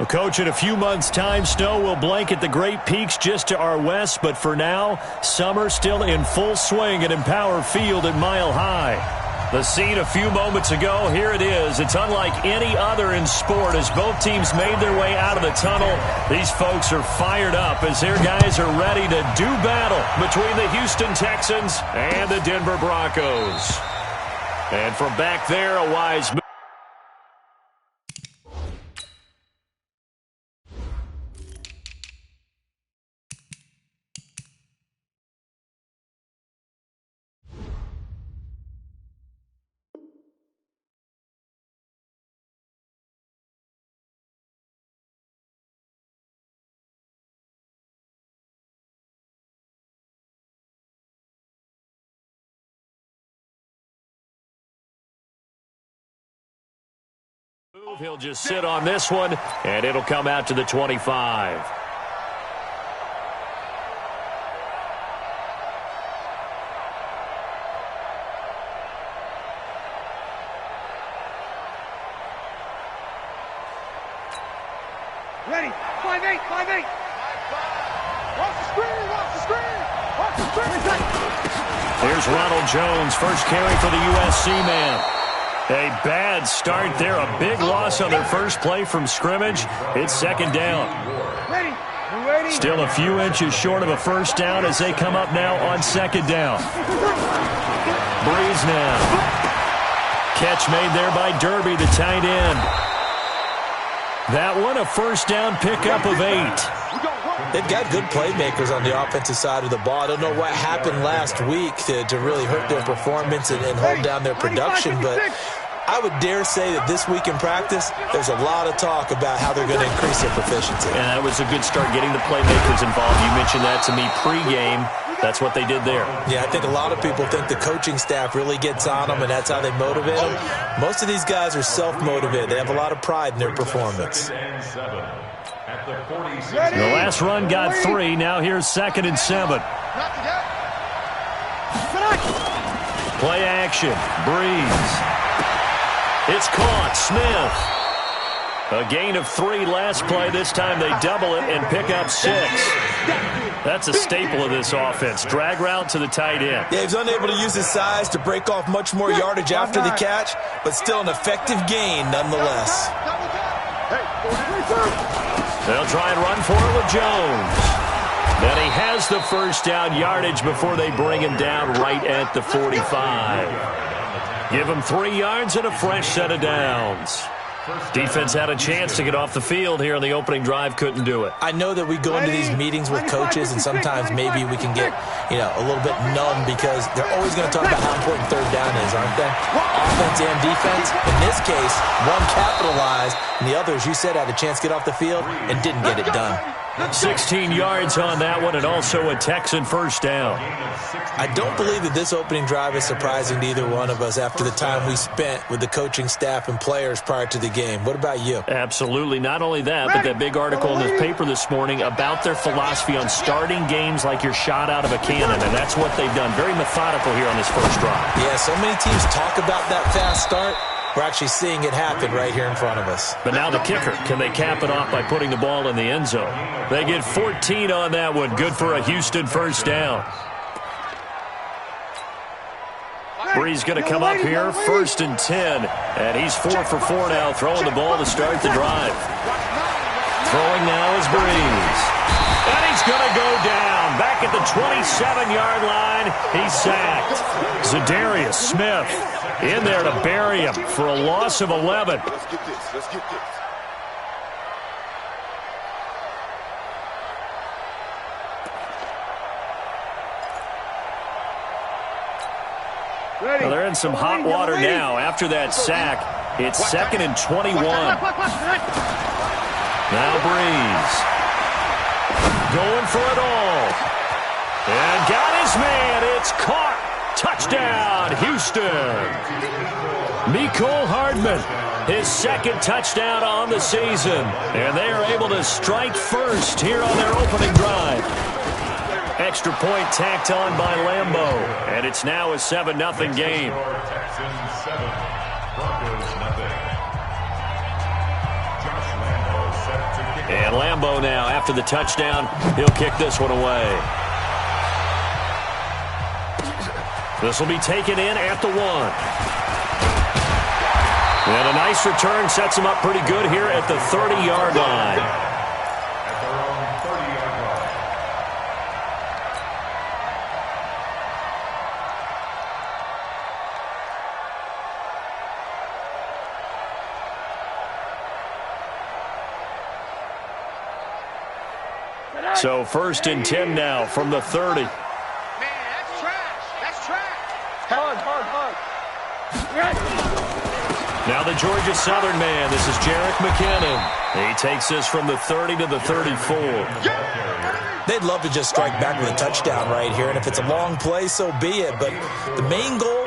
Well, Coach, in a few months' time, snow will blanket the Great Peaks just to our west. But for now, summer still in full swing at Empower Field at Mile High. The scene a few moments ago, here it is. It's unlike any other in sport as both teams made their way out of the tunnel. These folks are fired up as their guys are ready to do battle between the Houston Texans and the Denver Broncos. And from back there, a wise move. He'll just sit on this one, and it'll come out to the 25. Ready, 5-8, 5-8. Watch the screen, watch the screen, watch the screen. Here's Ronald Jones, first carry for the USC man. A bad start there, a big loss on their first play from scrimmage. It's second down. Still a few inches short of a first down as they come up now on second down. Breeze now. Catch made there by Derby, the tight end. That one a first down pickup of 8. They've got good playmakers on the offensive side of the ball. I don't know what happened last week to really hurt their performance and hold down their production, but I would dare say that this week in practice, there's a lot of talk about how they're going to increase their proficiency. And that was a good start getting the playmakers involved. You mentioned that to me pregame. That's what they did there. Yeah, I think a lot of people think the coaching staff really gets on them, and that's how they motivate them. Most of these guys are self-motivated. They have a lot of pride in their performance. The last run got 3. Now here's 2nd and 7. Play action. Breeze. It's caught. Smith. A gain of 3 last play. This time they double it and pick up 6. That's a staple of this offense. Drag route to the tight end. Yeah, he's unable to use his size to break off much more yardage after the catch, but still an effective gain nonetheless. They'll try and run for it with Jones. Then he has the first down yardage before they bring him down right at the 45. Give him 3 yards and a fresh set of downs. Defense had a chance to get off the field here on the opening drive, couldn't do it. I know that we go into these meetings with coaches, and sometimes maybe we can get, a little bit numb because they're always going to talk about how important third down is, aren't they? Offense and defense. In this case, one capitalized, and the other, as you said, had a chance to get off the field and didn't get it done. 16 yards on that one, and also a Texan first down. I don't believe that this opening drive is surprising to either one of us after the time we spent with the coaching staff and players prior to the game. What about you? Absolutely. Not only that, but that big article in the paper this morning about their philosophy on starting games like you're shot out of a cannon, and that's what they've done. Very methodical here on this first drive. Yeah, so many teams talk about that fast start. We're actually seeing it happen right here in front of us. But now the kicker. Can they cap it off by putting the ball in the end zone? They get 14 on that one. Good for a Houston first down. Breeze going to come up here, 1st and 10. And he's 4 for 4 now, throwing the ball to start the drive. Throwing now is Breeze. And he's going to go down. Back at the 27-yard line, he's sacked. Zadarius Smith in there to bury him for a loss of 11. Let's get this. Well, they're in some hot water now. After that sack, it's 2nd and 21. Now Breeze. Going for it all. And got his man. It's caught. Touchdown, Houston. Mecole Hardman, his 2nd touchdown on the season. And they are able to strike first here on their opening drive. Extra point tacked on by Lambo. And it's now a 7-0 game. And Lambeau now, after the touchdown, he'll kick this one away. This will be taken in at the 1. And a nice return sets him up pretty good here at the 30-yard line. So 1st and 10 now from the 30. Man, that's trash. That's trash. Hard. Now the Georgia Southern man. This is Jerick McKinnon. He takes this from the 30 to the 34. They'd love to just strike back with a touchdown right here, and if it's a long play, so be it. But the main goal,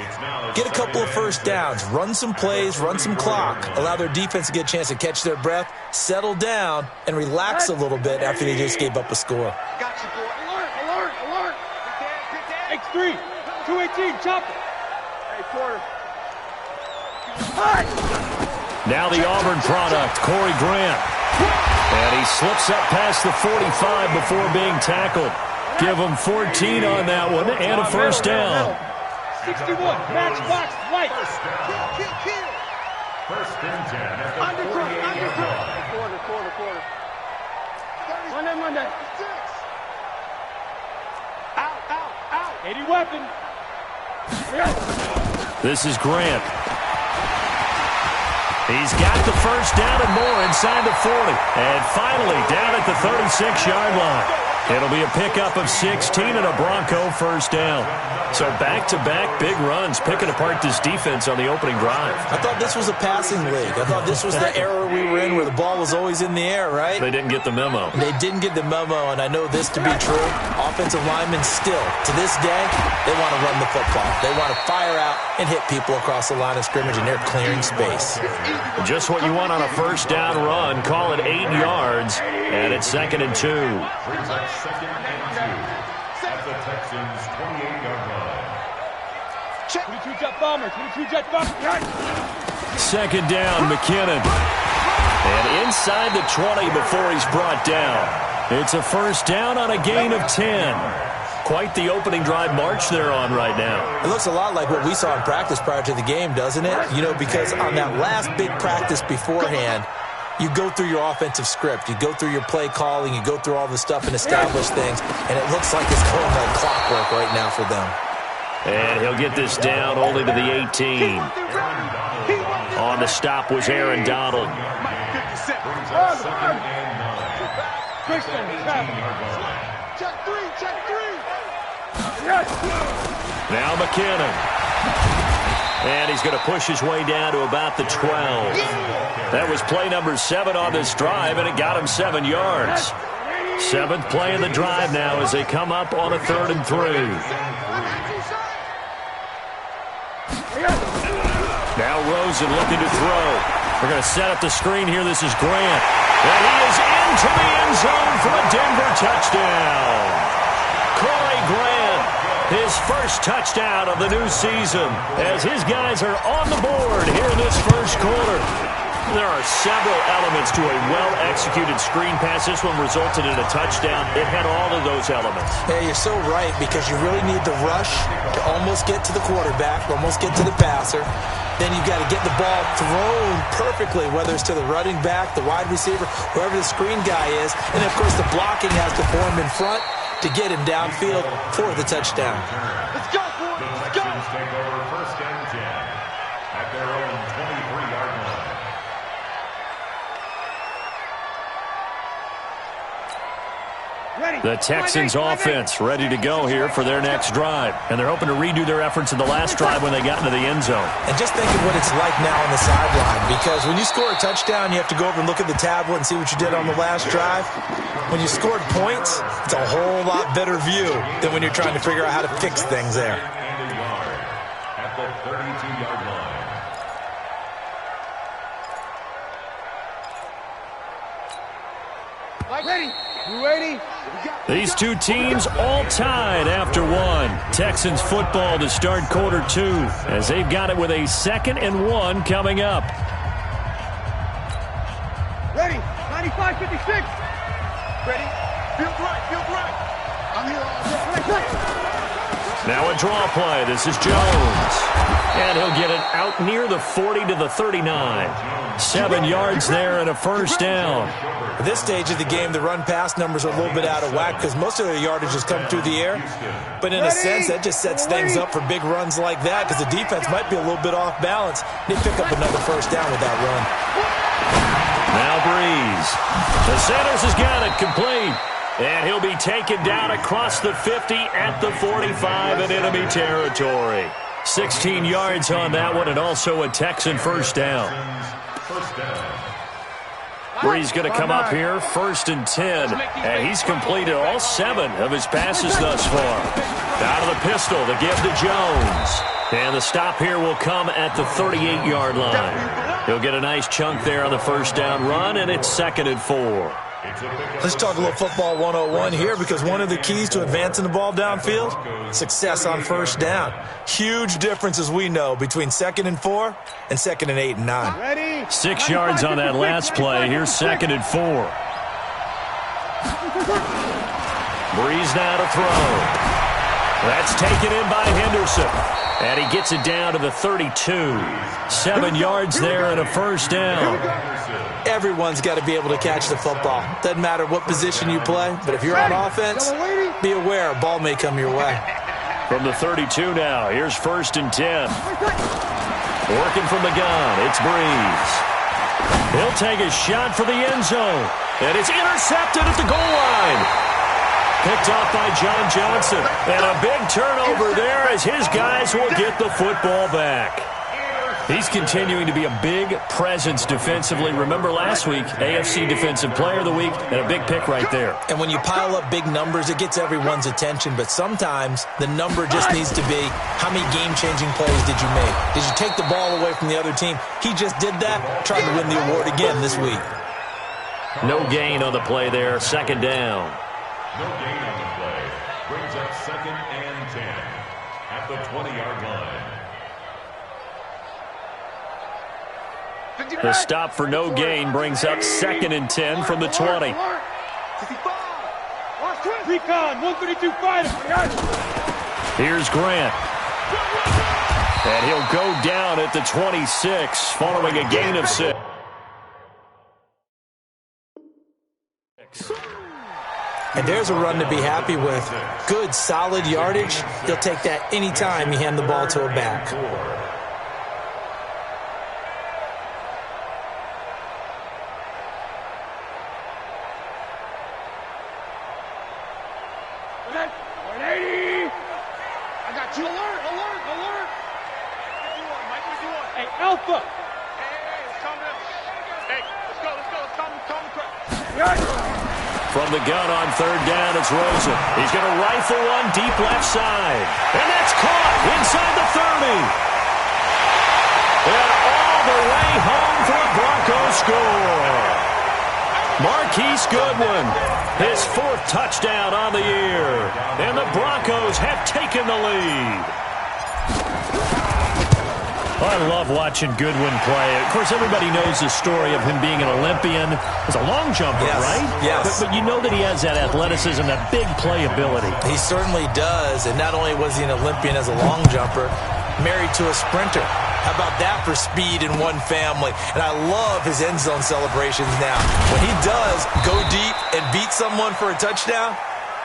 get a couple of first downs, run some plays, run some clock, allow their defense to get a chance to catch their breath, settle down, and relax a little bit after they just gave up a score. Got you, boy. Alert. X3, 218, chop it. Hey, quarter. Now the Auburn product, Corey Grant. And he slips up past the 45 before being tackled. Give him 14 on that one and a first down. 61, match box, light. Kill. First and 10. Undercut. Quarter. Monday. Out. 80 weapon. This is Grant. He's got the first down and more inside the 40. And finally down at the 36-yard line. It'll be a pickup of 16 and a Bronco first down. So back-to-back big runs, picking apart this defense on the opening drive. I thought this was a passing league. I thought this was the era we were in where the ball was always in the air, right? They didn't get the memo. They didn't get the memo, and I know this to be true. Offensive linemen still, to this day, they want to run the football. They want to fire out and hit people across the line of scrimmage, and they're clearing space. Just what you want on a first down run. Call it 8 yards, and it's 2nd and 2. Brings up 2nd and 2 at the Texans' 28-yard line. 22 jet bomber. 2nd down, McKinnon. And inside the 20 before he's brought down. It's a first down on a gain of 10. Quite the opening drive march they're on right now. It looks a lot like what we saw in practice prior to the game, doesn't it? You know, because on that last big practice beforehand, you go through your offensive script. You go through your play calling. You go through all the stuff and establish things. And it looks like it's going like clockwork right now for them. And he'll get this down only to the 18. On the stop was Aaron Donald. Now McKinnon. And he's going to push his way down to about the 12. That was play number 7 on this drive, and it got him 7 yards. 7th play of the drive now as they come up on a 3rd and 3. Now Rosen looking to throw. We're going to set up the screen here. This is Grant. And he is into the end zone for a Denver touchdown. Corey Grant, his first touchdown of the new season, as his guys are on the board here in this first quarter. There are several elements to a well-executed screen pass. This one resulted in a touchdown. It had all of those elements. Yeah, you're so right, because you really need the rush to almost get to the quarterback, almost get to the passer. Then you've got to get the ball thrown perfectly, whether it's to the running back, the wide receiver, whoever the screen guy is. And, of course, the blocking has to form in front to get him downfield for the touchdown. Let's go, boys. Let's go. Texans take over 1st and 10 at their own 23-yard line. The Texans offense ready to go here for their next drive. And they're hoping to redo their efforts in the last drive when they got into the end zone. And just think of what it's like now on the sideline, because when you score a touchdown, you have to go over and look at the tablet and see what you did on the last drive. When you scored points, it's a whole lot better view than when you're trying to figure out how to fix things there. And a yard at the 32-yard line. Ready? You ready? These two teams all tied after one. Texans football to start quarter 2 as they've got it with a 2nd and 1 coming up. Ready? 95, 56. Ready? Field right. I'm here all day. Now a draw play. This is Jones. And he'll get it out near the 40 to the 39. 7 yards there and a first down. At this stage of the game, the run-pass numbers are a little bit out of whack because most of their yardage has come through the air. But in a sense, that just sets things up for big runs like that because the defense might be a little bit off balance. They pick up another first down with that run. Now Breeze. The Sanders has got it complete. And he'll be taken down across the 50 at the 45 in enemy territory. 16 yards on that one and also a Texan first down. Breeze going to come up here, 1st and 10. And he's completed all 7 of his passes thus far. Out of the pistol to give to Jones. And the stop here will come at the 38-yard line. He'll get a nice chunk there on the first down run, and it's 2nd and 4. Let's talk a little football 101 here because one of the keys to advancing the ball downfield, success on first down. Huge difference, as we know, between 2nd and 4 and 2nd and 8 and 9. Ready? 6 yards on that last play. Here's 2nd and 4. Breeze now to throw. That's taken in by Henderson. And he gets it down to the 32. 7 yards there and a first down. Everyone's got to be able to catch the football. Doesn't matter what position you play, but if you're on offense, be aware a ball may come your way. From the 32 now, here's 1st and 10. Working from the gun, it's Breeze. He'll take a shot for the end zone. And it's intercepted at the goal line. Picked off by John Johnson. And a big turnover there as his guys will get the football back. He's continuing to be a big presence defensively. Remember last week, AFC Defensive Player of the Week, and a big pick right there. And when you pile up big numbers, it gets everyone's attention. But sometimes the number just needs to be, how many game-changing plays did you make? Did you take the ball away from the other team? He just did that, tried to win the award again this week. No gain on the play there, 2nd down. No gain on the play. Brings up 2nd and 10 at the 20-yard line. The stop for no gain brings up 2nd and 10 from the 20. Recon, 132 fighter. Here's Grant. And he'll go down at the 26 following a gain of 6. And there's a run to be happy with. Good, solid yardage. He'll take that anytime you hand the ball to a back. Hey, Alpha! Hey, let's calm down. Hey, let's go. Calm. From the gun on 3rd down, it's Rosen. He's going to rifle one deep left side. And that's caught inside the 30. And all the way home for a Broncos score. Marquise Goodwin, his 4th touchdown on the year. And the Broncos have taken the lead. I love watching Goodwin play. Of course, everybody knows the story of him being an Olympian. He's a long jumper, yes, right? Yes. But you know that he has that athleticism, that big playability. He certainly does. And not only was he an Olympian as a long jumper, married to a sprinter. How about that for speed in one family? And I love his end zone celebrations now. When he does go deep and beat someone for a touchdown,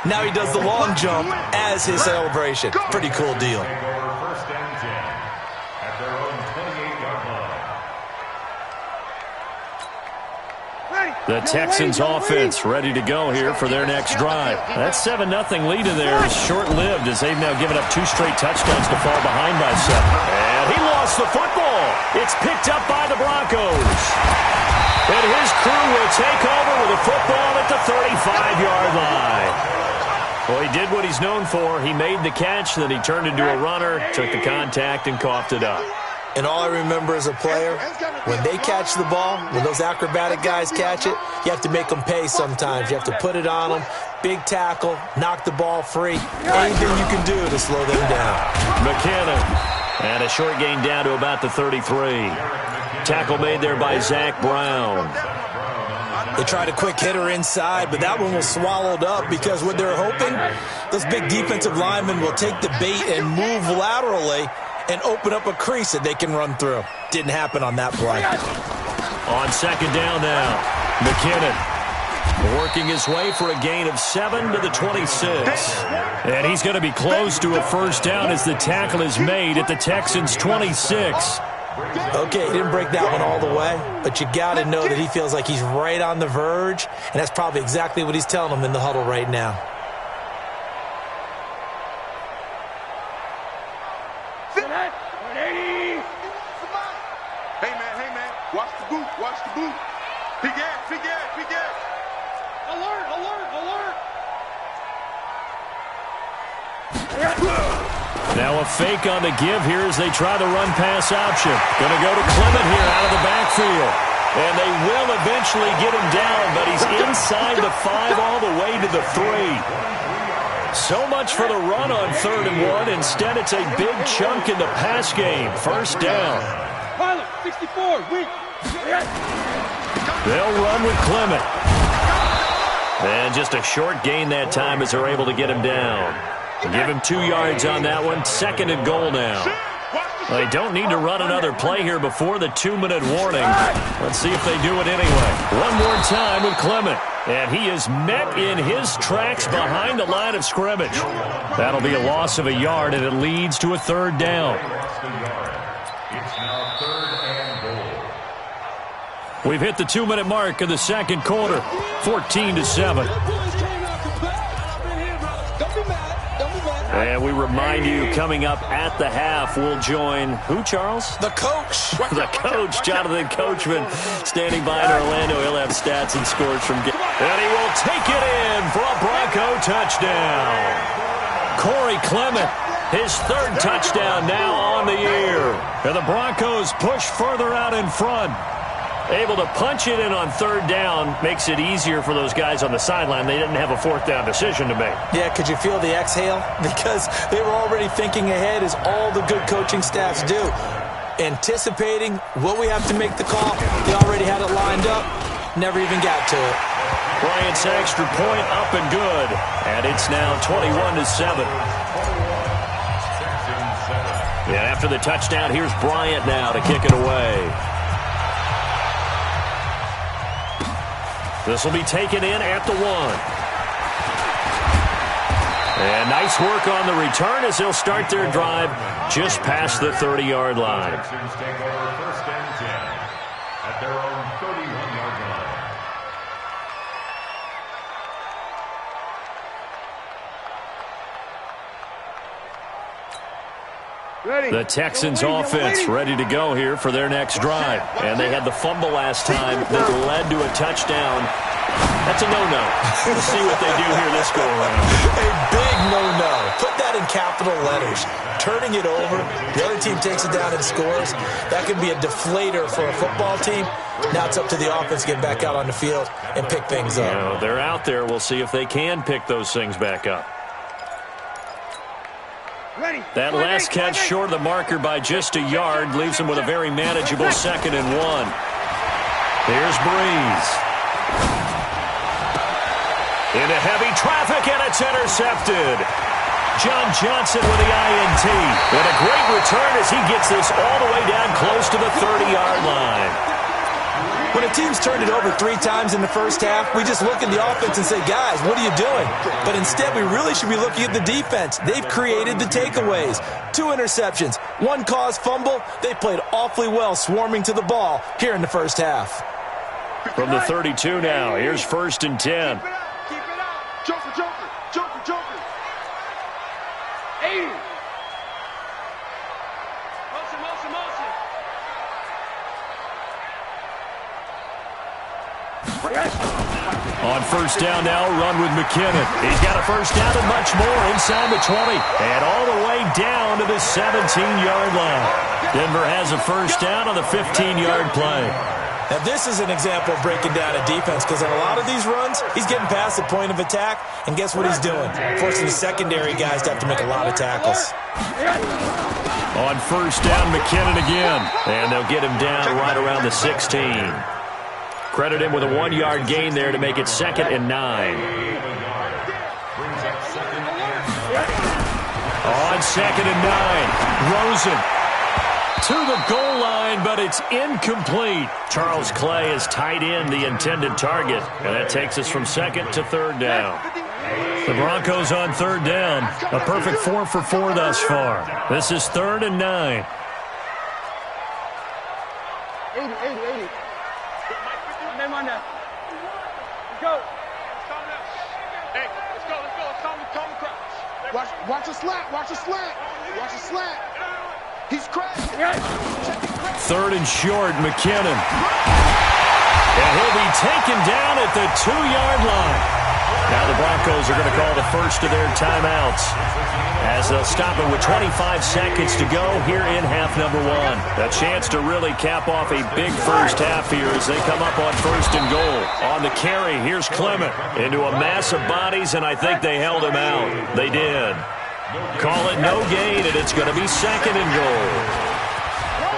now he does the long jump as his celebration. Pretty cool deal. The Texans offense ready to go here for their next drive. That 7-0 lead in there is short-lived as they've now given up 2 straight touchdowns to fall behind by 7. And he lost the football. It's picked up by the Broncos. And his crew will take over with the football at the 35-yard line. Well, he did what he's known for. He made the catch, then he turned into a runner, took the contact, and coughed it up. And all I remember as a player, when they catch the ball, when those acrobatic guys catch it, you have to make them pay sometimes. You have to put it on them, big tackle, knock the ball free. Anything you can do to slow them down. McKinnon. And a short gain down to about the 33. Tackle made there by Zach Brown. They tried a quick hitter inside, but that one was swallowed up because what they're hoping, those big defensive linemen will take the bait and move laterally and open up a crease that they can run through. Didn't happen on that play. On second down now, McKinnon working his way for a gain of 7 to the 26. And he's going to be close to a first down as the tackle is made at the Texans' 26. Okay, he didn't break that one all the way, but you got to know that he feels like he's right on the verge, and that's probably exactly what he's telling them in the huddle right now. Hey, man, watch the boot, Big ass. Alert. Now a fake on the give here as they try the run-pass option. Going to go to Clement here out of the backfield. And they will eventually get him down, but he's inside the 5 all the way to the 3. So much for the run on 3rd and 1. Instead, it's a big chunk in the pass game. First down. Pilot, 64, weak. They'll run with Clement. And just a short gain that time as they're able to get him down. Give him 2 yards on that one. 2nd and goal now. They don't need to run another play here before the 2-minute warning. Let's see if they do it anyway. One more time with Clement. And he is met in his tracks behind the line of scrimmage. That'll be a loss of a yard, and it leads to a 3rd down. It's now 3rd and goal. We've hit the 2-minute mark of the second quarter. 14-7. And we remind you, coming up at the half, we'll join who, Charles? The coach. The coach, Jonathan Coachman, standing by in Orlando. He'll have stats and scores from game. And he will take it in for a Bronco touchdown. Corey Clement, his 3rd touchdown now on the year. And the Broncos push further out in front. Able to punch it in on 3rd down makes it easier for those guys on the sideline. They didn't have a 4th down decision to make. Yeah, could you feel the exhale? Because they were already thinking ahead, as all the good coaching staffs do. Anticipating what we have to make the call. They already had it lined up. Never even got to it. Bryant's extra point up and good. And it's now 21-7. Yeah, after the touchdown, here's Bryant now to kick it away. This will be taken in at the 1. And nice work on the return as they'll start their drive just past the 30-yard line. Texans take over 1st and 10 at their own 31-yard line. The Texans offense ready to go here for their next drive. And they had the fumble last time that led to a touchdown. That's a no-no. We'll see what they do here this go-around. A big no-no. Put that in capital letters. Turning it over, the other team takes it down and scores. That could be a deflator for a football team. Now it's up to the offense to get back out on the field and pick things up. You know, they're out there. We'll see if they can pick those things back up. That last catch short of the marker by just a yard leaves him with a very manageable 2nd and 1. Here's Breeze. Into heavy traffic, and it's intercepted. John Johnson with the INT. And a great return as he gets this all the way down close to the 30-yard line. When a team's turned it over 3 times in the first half, we just look at the offense and say, guys, what are you doing? But instead, we really should be looking at the defense. They've created the takeaways. 2 interceptions, 1 caused fumble. They played awfully well swarming to the ball here in the first half. From the 32 now, here's 1st and 10. Keep it out. Joker. 80. Motion. On 1st down now, run with McKinnon. He's got a 1st down and much more inside the 20. And all the way down to the 17-yard line. Denver has a 1st down on the 15-yard play. Now, this is an example of breaking down a defense, because on a lot of these runs, he's getting past the point of attack, and guess what he's doing? Forcing the secondary guys to have to make a lot of tackles. On 1st down, McKinnon again. And they'll get him down right around the 16. Credit him with a 1-yard gain there to make it 2nd and 9. On 2nd and 9, Rosen to the goal line, but it's incomplete. Charles Clay has tied in the intended target, and that takes us from 2nd to 3rd down. The Broncos on 3rd down. A perfect 4 for 4 thus far. This is 3rd and 9. 80. Monday. Go. Hey, let's go. Calm crouch. Watch the slant. He's crashed. 3rd and short, McKinnon. And he'll be taken down at the 2-yard line. Now the Broncos are going to call the first of their timeouts as they'll stop it with 25 seconds to go here in half number 1. A chance to really cap off a big first half here as they come up on 1st and goal. On the carry, here's Clement into a mass of bodies, and I think they held him out. They did. Call it no gain, and it's going to be 2nd and goal.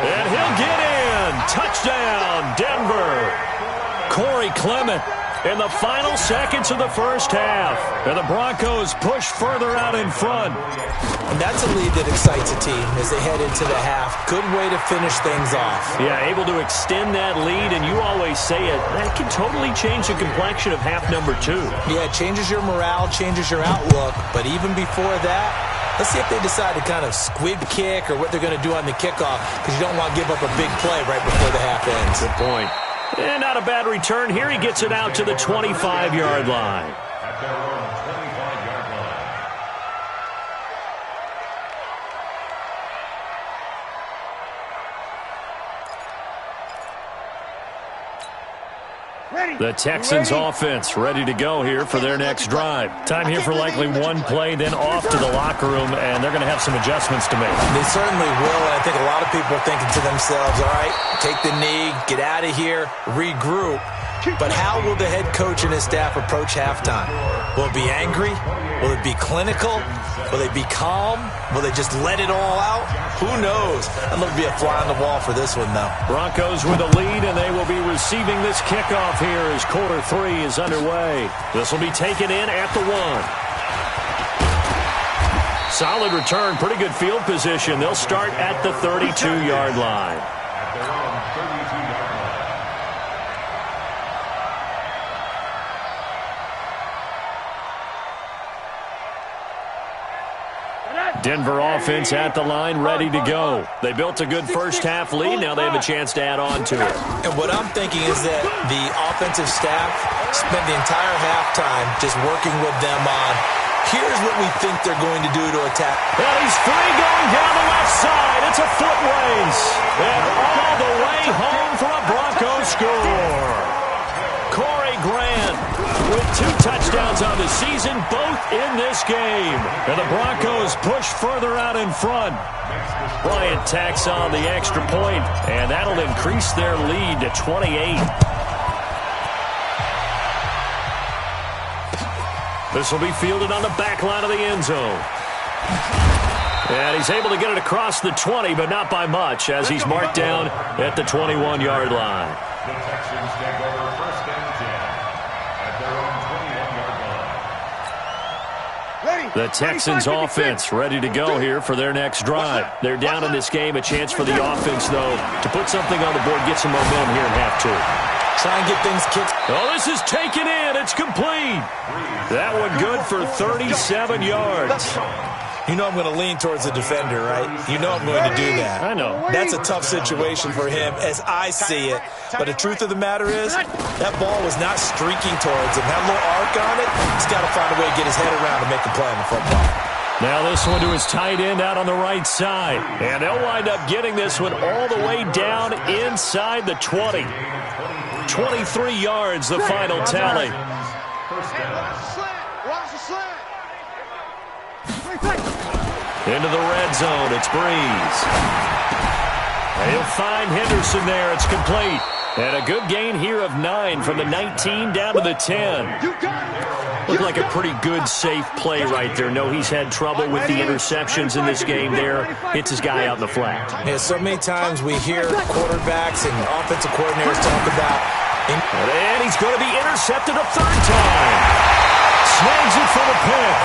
And he'll get in. Touchdown, Denver. Corey Clement in the final seconds of the first half. And the Broncos push further out in front. And that's a lead that excites a team as they head into the half. Good way to finish things off. Yeah, able to extend that lead, and you always say it, that can totally change the complexion of half number 2. Yeah, it changes your morale, changes your outlook. But even before that, let's see if they decide to kind of squib kick or what they're going to do on the kickoff, because you don't want to give up a big play right before the half ends. Good point. And not a bad return. Here he gets it out to the 25-yard line. At their own 25-yard line. The Texans offense ready to go here for their next drive. Time here for likely one play, then off to the locker room, and they're going to have some adjustments to make. They certainly will, and I think a lot of people are thinking to themselves, all right, take the knee, get out of here, regroup. But how will the head coach and his staff approach halftime? Will it be angry? Will it be clinical? Will they be calm? Will they just let it all out? Who knows? I'd love to be a fly on the wall for this one, though. Broncos with a lead, and they will be receiving this kickoff here as quarter 3 is underway. This will be taken in at the 1. Solid return, pretty good field position. They'll start at the 32-yard line. At their own 32-yard line. Denver offense at the line, ready to go. They built a good first half lead. Now they have a chance to add on to it. And what I'm thinking is that the offensive staff spent the entire halftime just working with them on, here's what we think they're going to do to attack. And he's free going down the left side. It's a foot race. And all the way home for a Broncos score. Corey Grant with 2 touchdowns on the season, both in this game. And the Broncos push further out in front. Bryant tacks on the extra point, and that'll increase their lead to 28. This will be fielded on the back line of the end zone. And he's able to get it across the 20, but not by much, as he's marked down at the 21-yard line. The Texans take over 1st and 10 at their own 21-yard line. The Texans offense ready to go here for their next drive. They're down in this game. A chance for the offense, though, to put something on the board, get some momentum here in half 2. Try and get things kicked. Oh, this is taken in. It's complete. That one good for 37 yards. You know I'm going to lean towards the defender, right? You know I'm going to do that. I know. That's a tough situation for him as I see it. But the truth of the matter is, that ball was not streaking towards him. Had a little arc on it. He's got to find a way to get his head around and make a play on the football. Now this one to his tight end out on the right side. And they'll wind up getting this one all the way down inside the 20. 23 yards, the final tally. First down. Watch the slant. Into the red zone, it's Breeze. He'll find Henderson there, it's complete. And a good gain here of 9 from the 19 down to the 10. Looked like a pretty good, safe play right there. No, he's had trouble with the interceptions in this game there. Hits his guy out in the flat. Yeah, so many times we hear quarterbacks and offensive coordinators talk about And he's going to be intercepted a third time. Snags it for the pick.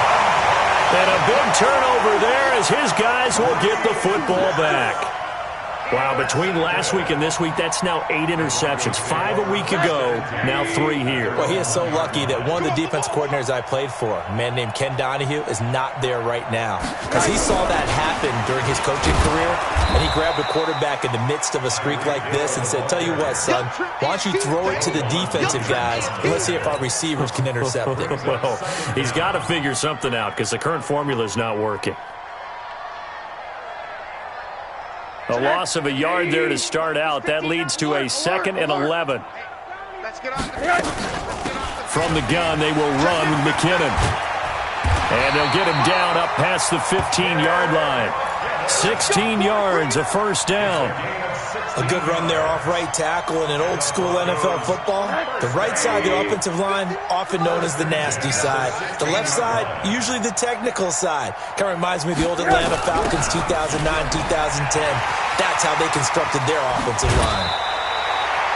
And a big turnover there as his guys will get the football back. Wow, between last week and this week, that's now 8 interceptions. 5 a week ago, now 3 here. Well, he is so lucky that one of the defense coordinators I played for, a man named Ken Donahue, is not there right now. Because he saw that happen during his coaching career, and he grabbed a quarterback in the midst of a streak like this and said, tell you what, son, why don't you throw it to the defensive guys, and let's see if our receivers can intercept it. Well, he's got to figure something out because the current formula is not working. A loss of a yard there to start out. That leads to a 2nd and 11. From the gun, they will run with McKinnon. And they'll get him down up past the 15-yard line. 16 yards, a first down. A good run there off right tackle in an old-school NFL football. The right side of the offensive line, often known as the nasty side. The left side, usually the technical side. Kind of reminds me of the old Atlanta Falcons 2009-2010. That's how they constructed their offensive line.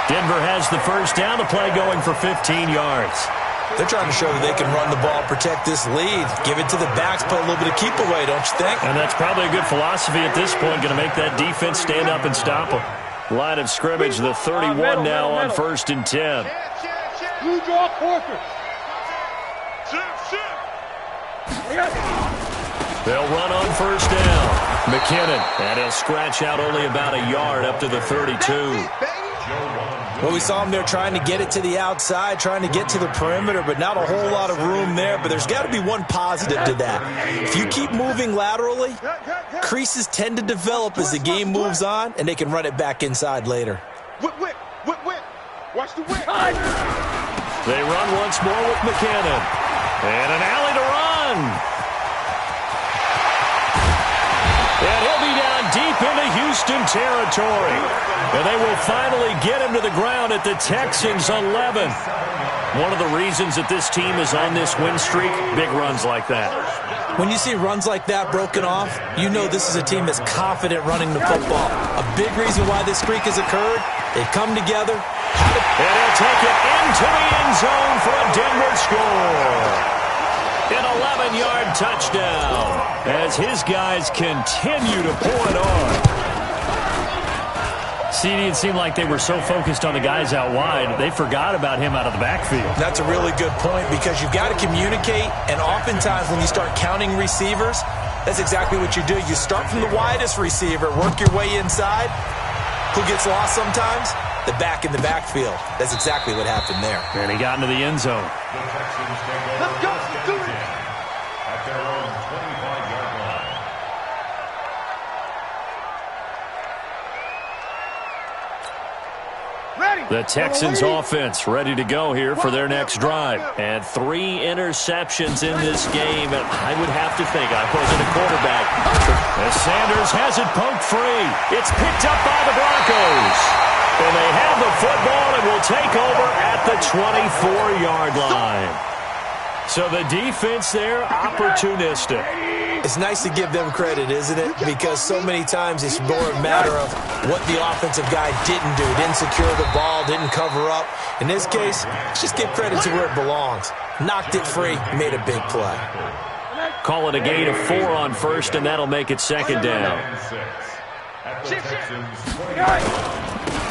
Denver has the first down. The play going for 15 yards. They're trying to show that they can run the ball, protect this lead. Give it to the backs, play a little bit of keep away, don't you think? And that's probably a good philosophy at this point. Going to make that defense stand up and stop them. Line of scrimmage, the 31 now on 1st and 10. Blue draw quarter. They'll run on first down. McKinnon, and he'll scratch out only about a yard up to the 32. Well, we saw him there trying to get it to the outside, trying to get to the perimeter, but not a whole lot of room there. But there's got to be one positive to that. If you keep moving laterally, creases tend to develop as the game moves on, and they can run it back inside later. Whip. Watch the whip. They run once more with McKinnon. And an alley to run. And he'll be down deep into Houston territory. And they will finally get him to the ground at the Texans' 11. One of the reasons that this team is on this win streak, big runs like that. When you see runs like that broken off, you know this is a team that's confident running the football. A big reason why this streak has occurred, they've come together. And he'll take it into the end zone for a Denver score. An 11-yard touchdown as his guys continue to pour it on. CD, it seemed like they were so focused on the guys out wide, they forgot about him out of the backfield. That's a really good point because you've got to communicate, and oftentimes when you start counting receivers, that's exactly what you do. You start from the widest receiver, work your way inside. Who gets lost sometimes? The back in the backfield. That's exactly what happened there. And he got into the end zone. Let's go. Do it. At their own 25-yard line. Ready. The Texans offense ready to go here for their next drive. And 3 interceptions in this game. And I would have to think, I wasn't a quarterback. As Sanders has it poked free. It's picked up by the Broncos. And they have the football and will take over at the 24-yard line. So the defense there, opportunistic. It's nice to give them credit, isn't it? Because so many times it's more a matter of what the offensive guy didn't do. Didn't secure the ball, didn't cover up. In this case, let's just give credit to where it belongs. Knocked it free, made a big play. Call it a gain of 4 on first, and that'll make it 2nd down.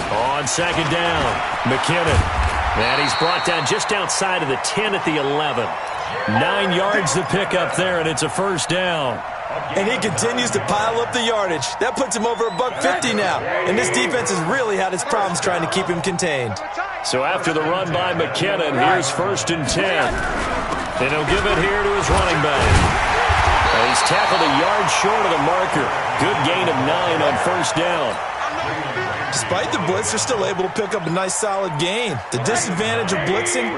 On 2nd down, McKinnon. And he's brought down just outside of the 10 at the 11. 9 yards to pick up there, and it's a first down. And he continues to pile up the yardage. That puts him over $150 now. And this defense has really had its problems trying to keep him contained. So after the run by McKinnon, here's 1st and 10. And he'll give it here to his running back. And he's tackled a yard short of the marker. Good gain of 9 on first down. Despite the blitz, they're still able to pick up a nice solid gain. The disadvantage of blitzing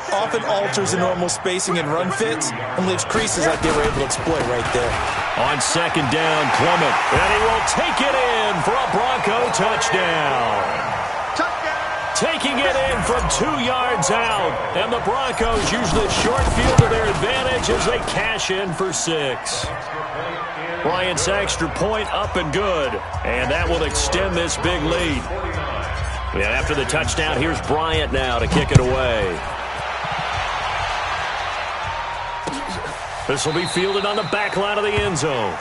often alters the normal spacing and run fits and leaves creases like they were able to exploit right there. On 2nd down, Clement. And he will take it in for a Bronco touchdown. Taking it in from 2 yards out. And the Broncos use the short field to their advantage as they cash in for 6. Bryant's extra point up and good. And that will extend this big lead. And after the touchdown, here's Bryant now to kick it away. This will be fielded on the back line of the end zone.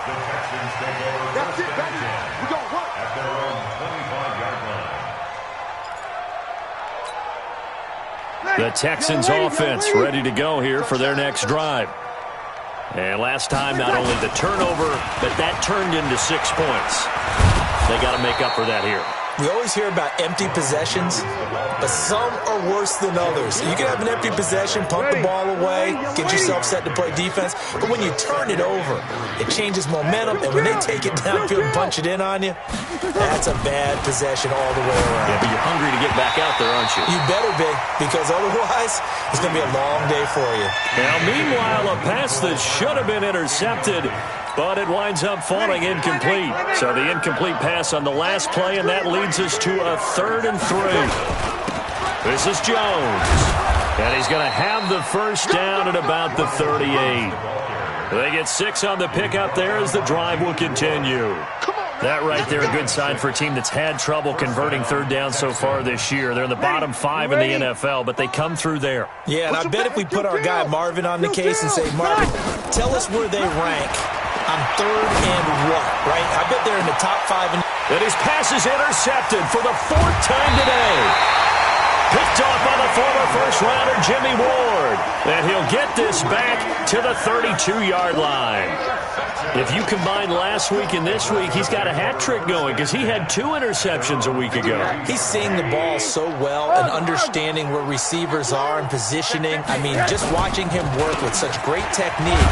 That's it, baby. We gon' work. At their own 25-yard line. The Texans offense ready to go here for their next drive. And last time, not only the turnover, but that turned into 6 points. They got to make up for that here. We always hear about empty possessions, but some are worse than others. You can have an empty possession, pump the ball away, get yourself set to play defense, but when you turn it over, it changes momentum, and when they take it downfield and punch it in on you, that's a bad possession all the way around. Yeah, but you're hungry to get back out there, aren't you? You better be, because otherwise, it's going to be a long day for you. Now, meanwhile, a pass that should have been intercepted, but it winds up falling incomplete. So the incomplete pass on the last play, and that leads us to a 3rd and 3. This is Jones. And he's going to have the first down at about the 38. They get 6 on the pickup there as the drive will continue. That right there, a good sign for a team that's had trouble converting 3rd down so far this year. They're in the bottom 5 in the NFL, but they come through there. Yeah, and I bet if we put our guy Marvin on the case and say, Marvin, tell us where they rank on 3rd and what, right? I bet they're in the top 5. And his pass is intercepted for the 4th time today. Picked off by the former first-rounder Jimmy Ward. And he'll get this back to the 32-yard line. If you combine last week and this week, he's got a hat trick going because he had 2 interceptions a week ago. He's seeing the ball so well and understanding where receivers are and positioning. I mean, just watching him work with such great technique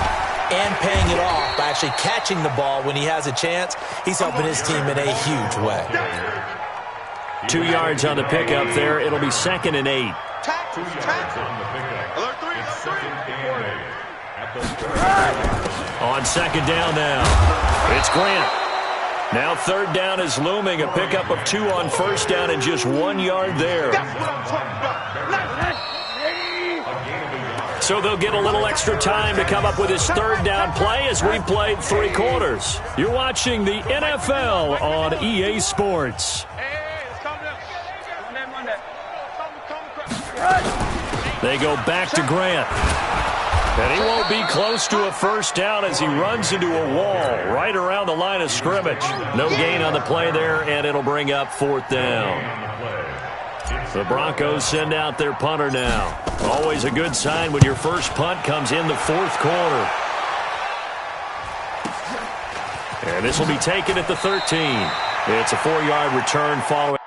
and paying it off by actually catching the ball when he has a chance, he's helping his team in a huge way. 2 yards on the pickup there. It'll be 2nd and 8. 2 yards on the pickup. It's 2nd and 8. On 2nd down now, it's Grant. Now 3rd down is looming. A pickup of 2 on 1st down and just 1 yard there. So they'll get a little extra time to come up with his 3rd down play as we played 3 quarters. You're watching the NFL on EA Sports. They go back to Grant. And he won't be close to a 1st down as he runs into a wall right around the line of scrimmage. No gain on the play there, and it'll bring up 4th down. The Broncos send out their punter now. Always a good sign when your first punt comes in the 4th quarter. And this will be taken at the 13. It's a 4-yard return following.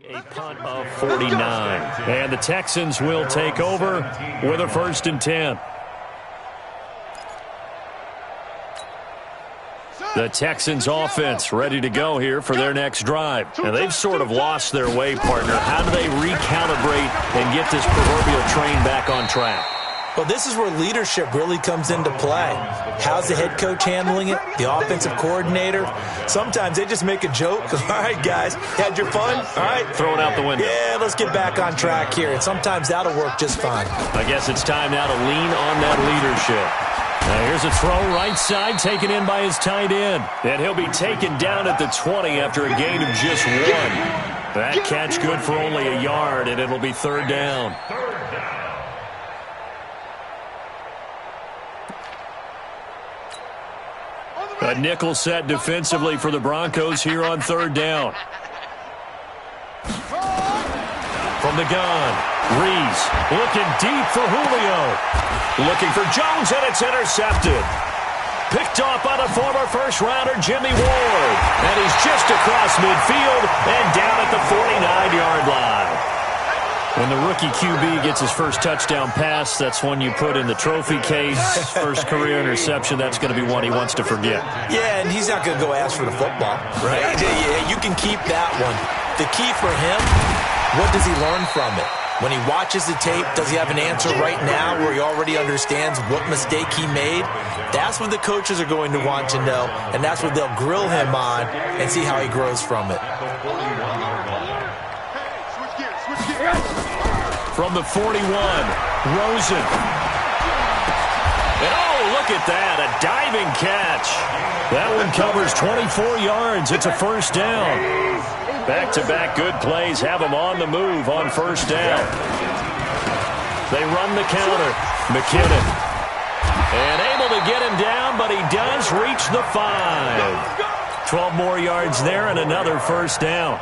A punt of 49. And the Texans will take over with a 1st and 10. The Texans offense ready to go here for their next drive. And they've sort of lost their way, partner. How do they recalibrate and get this proverbial train back on track? Well, this is where leadership really comes into play. How's the head coach handling it? The offensive coordinator? Sometimes they just make a joke. All right, guys, had your fun? All right. Throw it out the window. Yeah, let's get back on track here. And sometimes that'll work just fine. I guess it's time now to lean on that leadership. Now here's a throw right side taken in by his tight end. And he'll be taken down at the 20 after a gain of just 1. That catch good for only a yard, and it'll be 3rd down. A nickel set defensively for the Broncos here on 3rd down. From the gun, Reese looking deep for Julio. Looking for Jones, and it's intercepted. Picked off by the former first-rounder Jimmy Ward. And he's just across midfield and down at the 49-yard line. When the rookie QB gets his first touchdown pass, that's one you put in the trophy case. First career interception, that's going to be one he wants to forget. Yeah, and he's not going to go ask for the football, right? Yeah, you can keep that one. The key for him, what does he learn from it? When he watches the tape, does he have an answer right now where he already understands what mistake he made? That's what the coaches are going to want to know, and that's what they'll grill him on and see how he grows from it. from the 41. Rosen. And oh, look at that, a diving catch. That one covers 24 yards. It's a first down. Back-to-back good plays have them on the move on first down. They run the counter. McKinnon. And able to get him down, but he does reach the 5. 12 more yards there and another first down.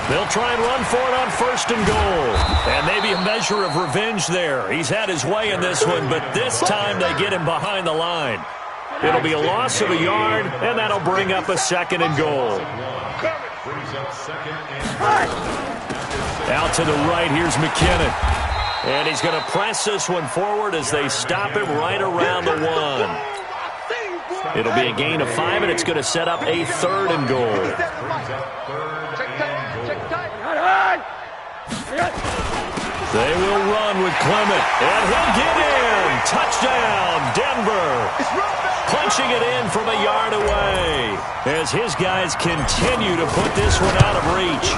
They'll try and run for it on first and goal. And maybe a measure of revenge there. He's had his way in this one, but this time they get him behind the line. It'll be a loss of a yard, and that'll bring up a second and goal. Out to the right, here's McKinnon. And he's going to press this one forward as they stop him right around the 1. It'll be a gain of 5, and it's going to set up a third and goal. They will run with Clement, and he'll get in. Touchdown, Denver. Punching it in from a yard away as his guys continue to put this one out of reach.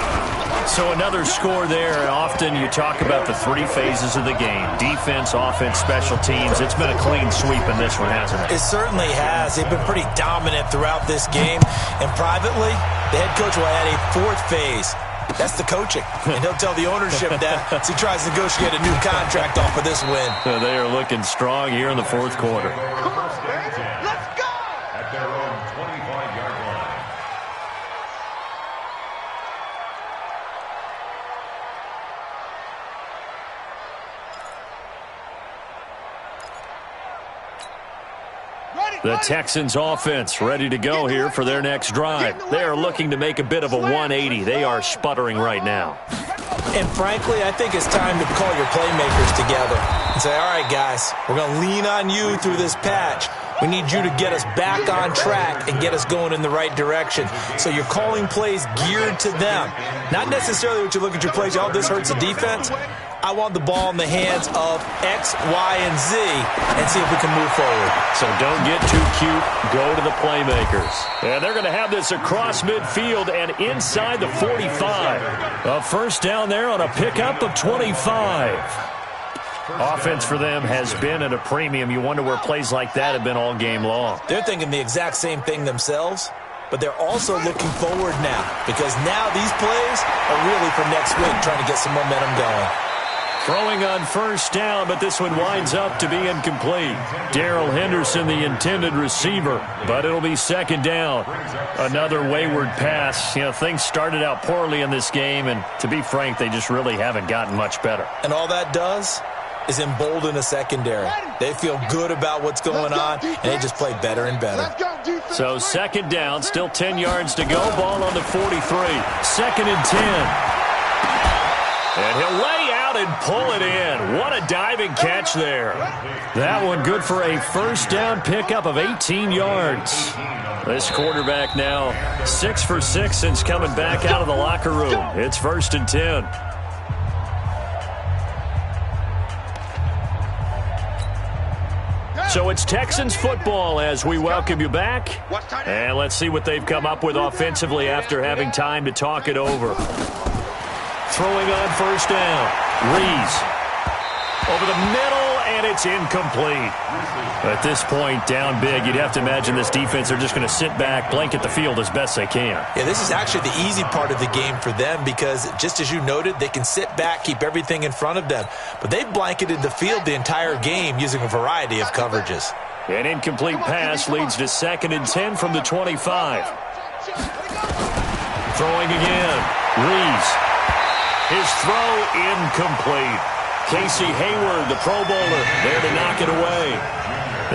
So another score there. Often you talk about the 3 phases of the game. Defense, offense, special teams. It's been a clean sweep in this one, hasn't it? It certainly has. They've been pretty dominant throughout this game. And privately, the head coach will add a 4th phase. That's the coaching. And he'll tell the ownership that as he tries to negotiate a new contract off of this win. So they are looking strong here in the 4th quarter. Come on, man. Let's go! At their own 25-yard line. The Texans offense ready to go here for their next drive. They are looking to make a bit of a 180. They are sputtering right now. And frankly, I think it's time to call your playmakers together and say, all right, guys, we're going to lean on you through this patch. We need you to get us back on track and get us going in the right direction. So you're calling plays geared to them. Not necessarily what you look at your plays, oh, this hurts the defense. I want the ball in the hands of X, Y, and Z and see if we can move forward. So don't get too cute. Go to the playmakers. And they're going to have this across midfield and inside the 45. A first down there on a pickup of 25. Offense for them has been at a premium. You wonder where plays like that have been all game long. They're thinking the exact same thing themselves, but they're also looking forward now because now these plays are really for next week, trying to get some momentum going. Throwing on first down, but this one winds up to be incomplete. Darrell Henderson, the intended receiver, but it'll be second down. Another wayward pass. You know, things started out poorly in this game, and to be frank, they just really haven't gotten much better. And all that does is embolden a secondary. They feel good about what's going on, and they just play better and better. So second down, still 10 yards to go. Ball on the 43. Second and 10. And he'll lay out and pull it in. What a diving catch there. That one good for a first down pickup of 18 yards. This quarterback now 6 for 6 since coming back out of the locker room. It's first and 10. So it's Texans football as we welcome you back. And let's see what they've come up with offensively after having time to talk it over. Throwing on first down. Rees over the middle, and it's incomplete. At this point, down big, you'd have to imagine this defense are just going to sit back, blanket the field as best they can. Yeah, this is actually the easy part of the game for them because, just as you noted, they can sit back, keep everything in front of them. But they've blanketed the field the entire game using a variety of coverages. An incomplete pass leads to second and 10 from the 25. Throwing again. Rees. His throw incomplete. Casey Hayward, the Pro Bowler, there to knock it away.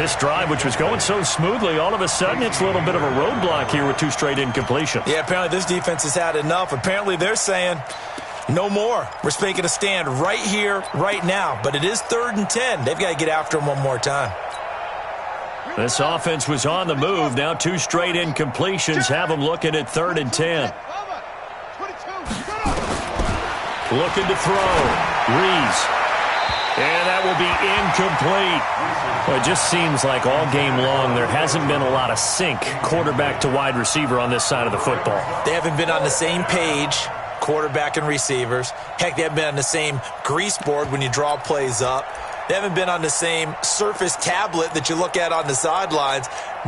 This drive, which was going so smoothly, all of a sudden it's a little bit of a roadblock here with 2 straight incompletions. Yeah, apparently this defense has had enough. Apparently they're saying no more. We're making a stand right here, right now. But it is 3rd and 10. They've got to get after him one more time. This offense was on the move. Now 2 straight incompletions have them looking at 3rd and 10. Looking to throw. Rees. And that will be incomplete. Well, it just seems like all game long there hasn't been a lot of sync quarterback to wide receiver on this side of the football. They haven't been on the same page, quarterback and receivers. Heck, they haven't been on the same grease board when you draw plays up. They haven't been on the same Surface tablet that you look at on the sidelines.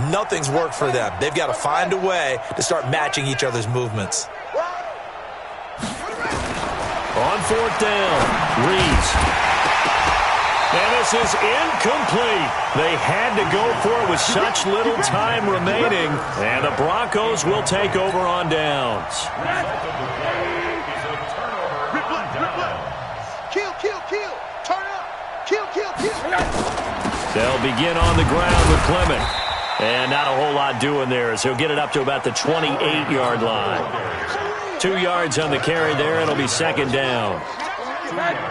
Nothing's worked for them. They've got to find a way to start matching each other's movements. On fourth down, Reeves. And this is incomplete. They had to go for it with such little time remaining. And the Broncos will take over on downs. They'll begin on the ground with Clement. And not a whole lot doing there as he'll get it up to about the 28-yard line. 2 yards on the carry there. It'll be second down.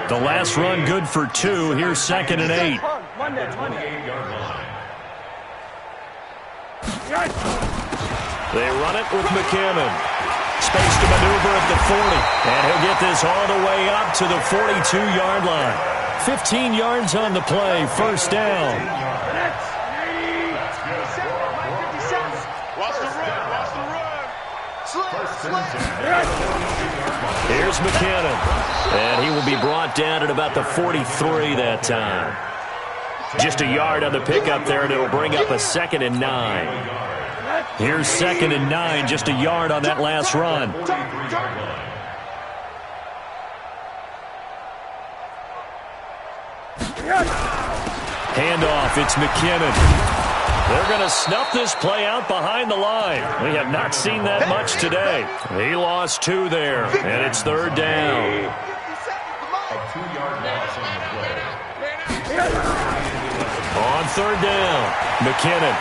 The last run good for 2. Here's 2nd and 8. They run it with McKinnon. Space to maneuver at the 40. And he'll get this all the way up to the 42-yard line. 15 yards on the play, first down. Here's McKinnon. And he will be brought down at about the 43 that time. Just a yard on the pickup there, and it'll bring up a 2nd and 9. Here's 2nd and 9, just a yard on that last run. Handoff, it's McKinnon. They're going to snuff this play out behind the line. We have not seen that much today. He lost 2 there, and it's 3rd down. A 2-yard loss on the play. On 3rd down, McKinnon.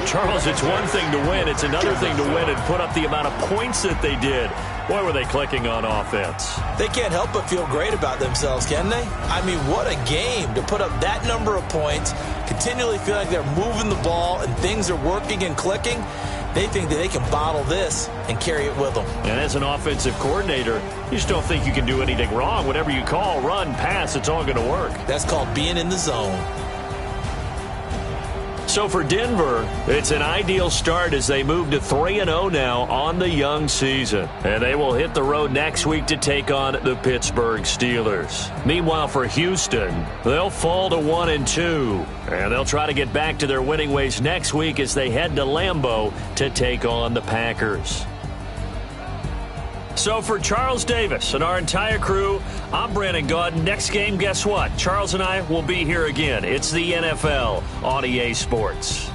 Charles, it's one thing to win. It's another thing to win and put up the amount of points that they did. Boy, were they clicking on offense. They can't help but feel great about themselves, can they? I mean, what a game to put up that number of points, continually feel like they're moving the ball and things are working and clicking. They think that they can bottle this and carry it with them. And as an offensive coordinator, you just don't think you can do anything wrong. Whatever you call, run, pass, it's all going to work. That's called being in the zone. So for Denver, it's an ideal start as they move to 3-0 now on the young season. And they will hit the road next week to take on the Pittsburgh Steelers. Meanwhile, for Houston, they'll fall to 1-2. And they'll try to get back to their winning ways next week as they head to Lambeau to take on the Packers. So for Charles Davis and our entire crew, I'm Brandon Gaudin. Next game, guess what? Charles and I will be here again. It's the NFL on EA Sports.